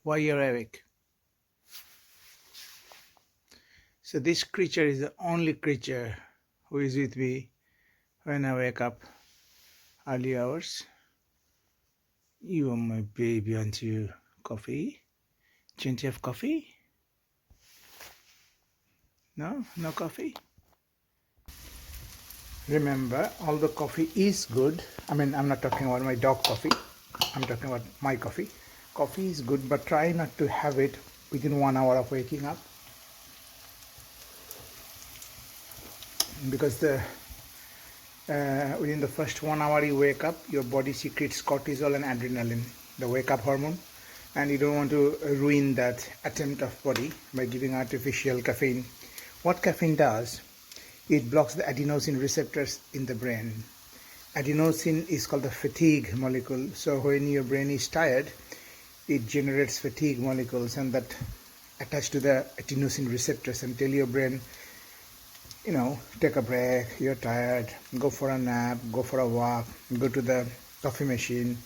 why you're awake. So this creature is the only creature who is with me when I wake up early hours. You are my baby, aren't you? Coffee? Don't you have coffee? No? No coffee? Remember, although coffee is good, I'm not talking about my dog coffee. I'm talking about my coffee. Coffee is good, but try not to have it within 1 hour of waking up, because within the first 1 hour you wake up, your body secretes cortisol and adrenaline, the wake up hormone, and you don't want to ruin that attempt of body by giving artificial caffeine. What caffeine does, it blocks the adenosine receptors in the brain. Adenosine is called the fatigue molecule. So when your brain is tired, it generates fatigue molecules, and that attach to the adenosine receptors and tell your brain, take a break, you're tired, go for a nap, go for a walk, go to the coffee machine,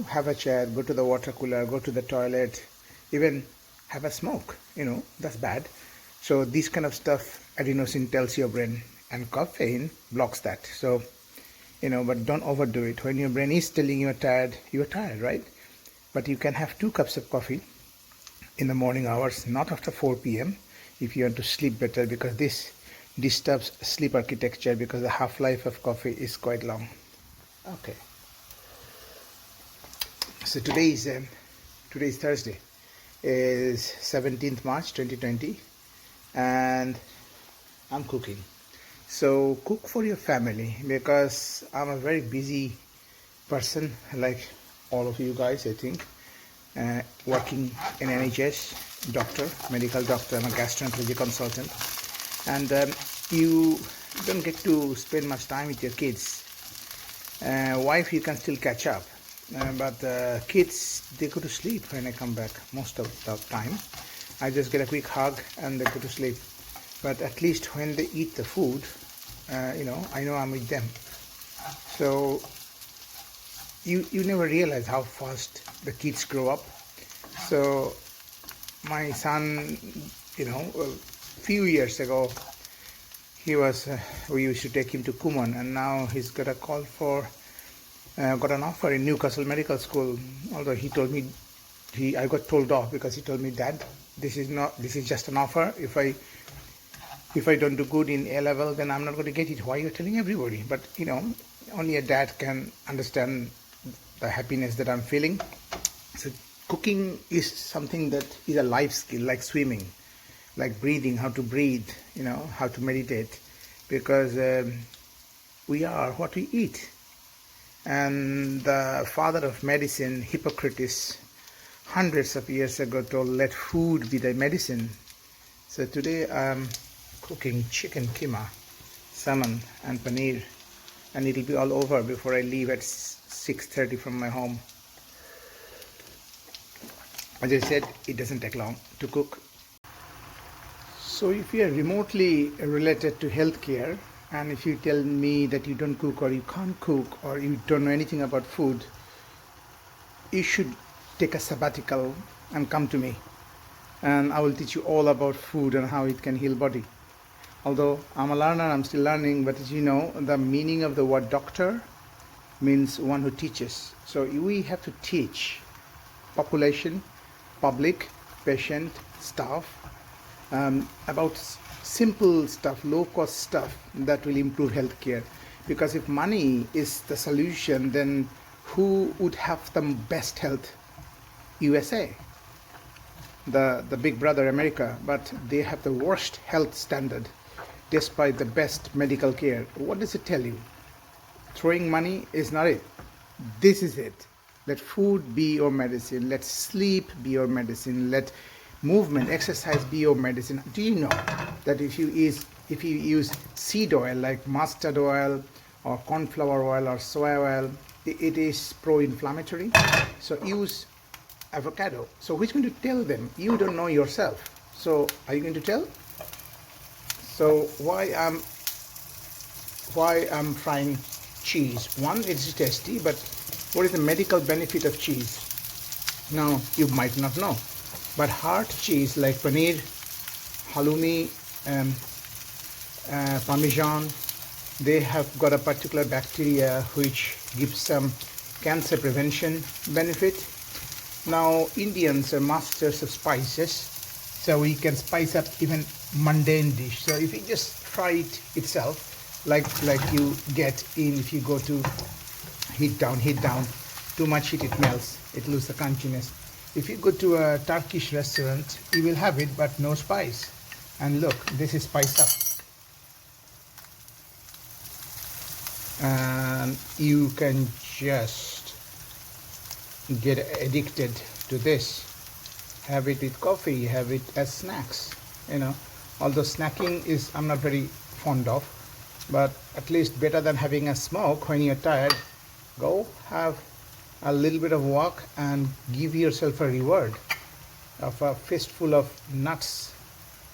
have a chat, go to the water cooler, go to the toilet, even have a smoke, that's bad. So this kind of stuff, adenosine tells your brain, and caffeine blocks that. So, but don't overdo it. When your brain is telling you're tired, right? But you can have 2 cups of coffee in the morning hours, not after 4 p.m. if you want to sleep better, because this disturbs sleep architecture, because the half-life of coffee is quite long. Okay. So today is Thursday, is 17th March 2020, and I'm cooking. So cook for your family, because I'm a very busy person, like all of you guys, I think, working in NHS, medical doctor, I'm a gastroenterology consultant, and you don't get to spend much time with your kids. Wife, you can still catch up, but kids, they go to sleep when I come back most of the time. I just get a quick hug and they go to sleep. But at least when they eat the food, I know I'm with them. So you never realize how fast the kids grow up. So my son, a few years ago, we used to take him to Kumon, and now he's got a call for, got an offer in Newcastle Medical School. Although he told me, I got told off, because he told me, Dad, this is just an offer. If I don't do good in A level, then I'm not going to get it. Why you're telling everybody? But only a dad can understand the happiness that I'm feeling. So cooking is something that is a life skill, like swimming, like breathing, how to breathe, how to meditate, because we are what we eat. And the father of medicine, Hippocrates, hundreds of years ago told, let food be thy medicine. So today I'm cooking chicken keema, salmon and paneer, and it'll be all over before I leave at 6:30 from my home. As I said, it doesn't take long to cook. So if you are remotely related to healthcare, and if you tell me that you don't cook, or you can't cook, or you don't know anything about food, you should take a sabbatical and come to me, and I will teach you all about food and how it can heal body. Although I'm a learner, I'm still learning, but as you know, the meaning of the word doctor means one who teaches. So we have to teach population, public, patient, staff, about simple stuff, low-cost stuff that will improve healthcare. Because if money is the solution, then who would have the best health? USA, the big brother America, but they have the worst health standard despite the best medical care. What does it tell you? Throwing money is not it. This is it. Let food be your medicine. Let sleep be your medicine. Let movement, exercise be your medicine. Do you know that if you use seed oil like mustard oil or cornflower oil or soy oil, it is pro-inflammatory? So use avocado. So who's going to tell them? You don't know yourself. So are you going to tell? So why I'm frying cheese? One, it's tasty, but what is the medical benefit of cheese? Now, you might not know, but hard cheese like paneer, halloumi, parmesan, they have got a particular bacteria which gives some cancer prevention benefit. Now, Indians are masters of spices, so we can spice up even mundane dish. So if you just fry it itself, like you get in, if you go to heat down, too much heat it melts, it loses the crunchiness. If you go to a Turkish restaurant, you will have it, but no spice. And look, this is spice up. And you can just get addicted to this. Have it with coffee, have it as snacks. Although snacking is I'm not very fond of, but at least better than having a smoke when you're tired. Go have a little bit of walk and give yourself a reward of a fistful of nuts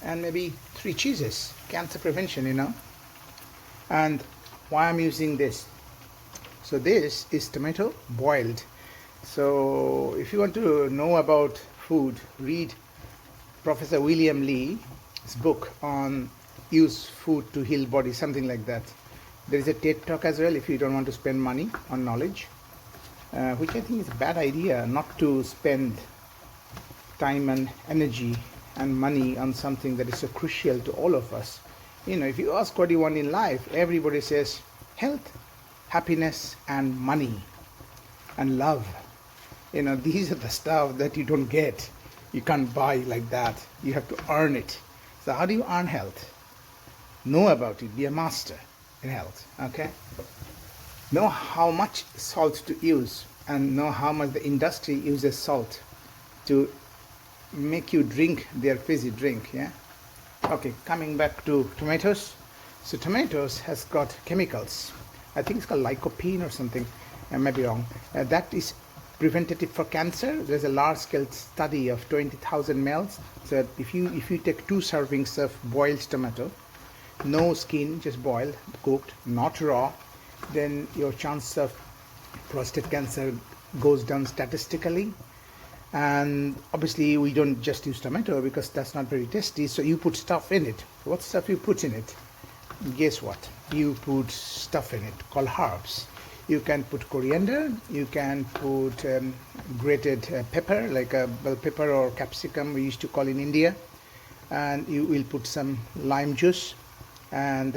and maybe 3 cheeses. Cancer prevention. And why I'm using this. So this is tomato boiled. So if you want to know about food, read Professor William Lee's book on use food to heal body, something like that. There is a TED talk as well if you don't want to spend money on knowledge, which I think is a bad idea, not to spend time and energy and money on something that is so crucial to all of us. If you ask what you want in life, everybody says health, happiness, and money, and love. These are the stuff that you don't get. You can't buy like that. You have to earn it. So how do you earn health? Know about it. Be a master in health. Okay? Know how much salt to use, and know how much the industry uses salt to make you drink their fizzy drink. Yeah? Okay, coming back to tomatoes. So tomatoes has got chemicals. I think it's called lycopene or something. I may be wrong. That is preventative for cancer. There's a large-scale study of 20,000 males. So if you take 2 servings of boiled tomato, no skin, just boiled, cooked, not raw, then your chance of prostate cancer goes down statistically. And obviously we don't just use tomato because that's not very tasty, so you put stuff in it. What stuff you put in it? Guess what? You put stuff in it called herbs. You can put coriander, you can put grated pepper, like a bell pepper or capsicum we used to call in India, and you will put some lime juice and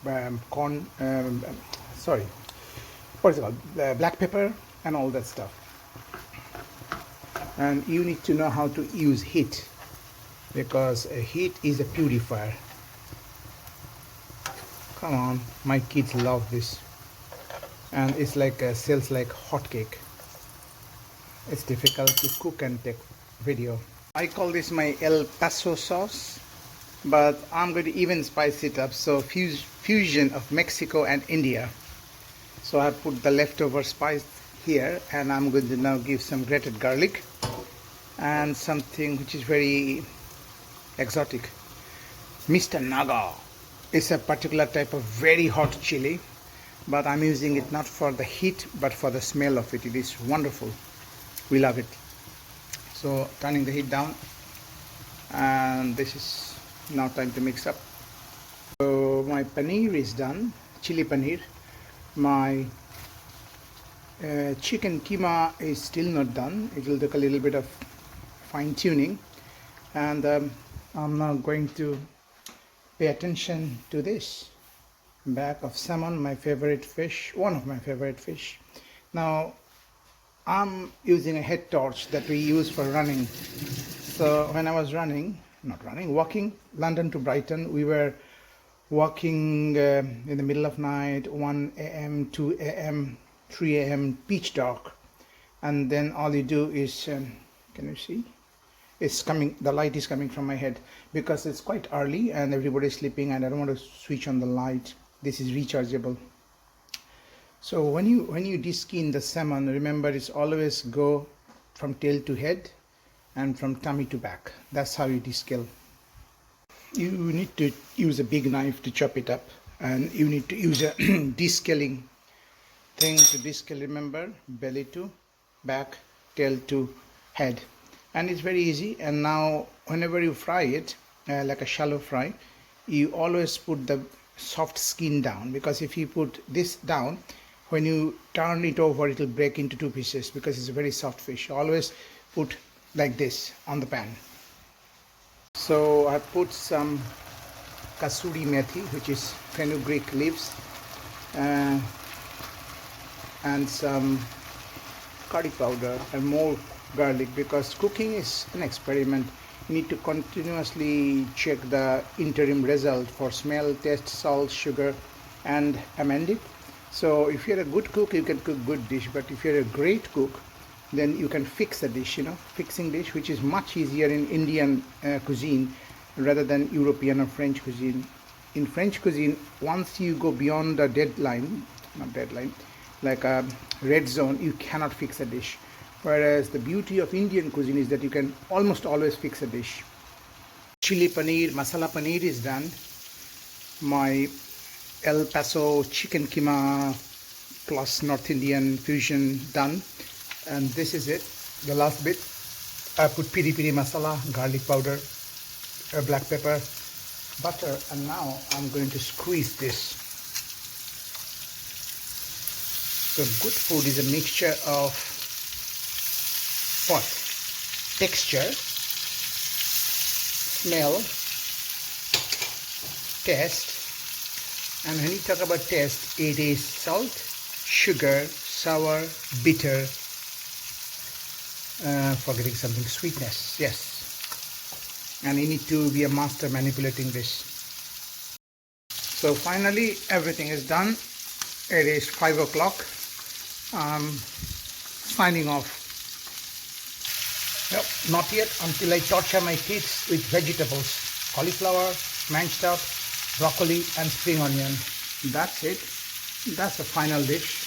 black pepper and all that stuff. And you need to know how to use heat, because heat is a purifier. Come on, my kids love this, and it's like sells like hotcake. It's difficult to cook and take video. I call this my El Paso sauce, but I'm going to even spice it up. So fusion of Mexico and India. So I put the leftover spice here, and I'm going to now give some grated garlic and something which is very exotic. Mr. Naga is a particular type of very hot chili, but I'm using it not for the heat but for the smell of it. It is wonderful. We love it. So turning the heat down, and this is now time to mix up. So my paneer is done, chili paneer. My chicken keema is still not done. It will take a little bit of fine tuning, and I'm now going to pay attention to this bag of salmon, my favorite fish, one of my favorite fish. Now I'm using a head torch that we use for running. So when I was walking London to Brighton, we were walking in the middle of night, 1 a.m., 2 a.m., 3 a.m., pitch dark, and then all you do is can you see? The light is coming from my head because it's quite early and everybody's sleeping, and I don't want to switch on the light. This is rechargeable. So when you de-skin the salmon, remember it's always go from tail to head and from tummy to back. That's how you de-scale. You need to use a big knife to chop it up, and you need to use a de-scaling thing to de-scale. Remember, belly to back, tail to head, and it's very easy. And now whenever you fry it, like a shallow fry, you always put the soft skin down, because if you put this down, when you turn it over, it will break into two pieces because it's a very soft fish. Always put like this on the pan. So I put some kasuri methi, which is fenugreek leaves, and some curry powder and more garlic, because cooking is an experiment. You need to continuously check the interim result for smell, taste, salt, sugar, and amend it. So if you're a good cook, you can cook good dish, but if you're a great cook, then you can fix a dish, fixing dish, which is much easier in Indian cuisine rather than European or French cuisine. In French cuisine, once you go beyond the like a red zone, you cannot fix a dish. Whereas the beauty of Indian cuisine is that you can almost always fix a dish. Chili paneer, masala paneer is done. My El Paso chicken keema plus North Indian fusion done. And this is it, the last bit. I put piri piri masala, garlic powder, black pepper, butter, and now I'm going to squeeze this. So good food is a mixture of what? Texture, smell, taste, and when you talk about taste, it is salt, sugar, sour, bitter, forgetting something, sweetness, yes. And you need to be a master manipulating this. So finally everything is done. It is 5 o'clock. Signing off. Nope, not yet, until I torture my teeth with vegetables. Cauliflower, mashed up, broccoli and spring onion. That's it. That's the final dish.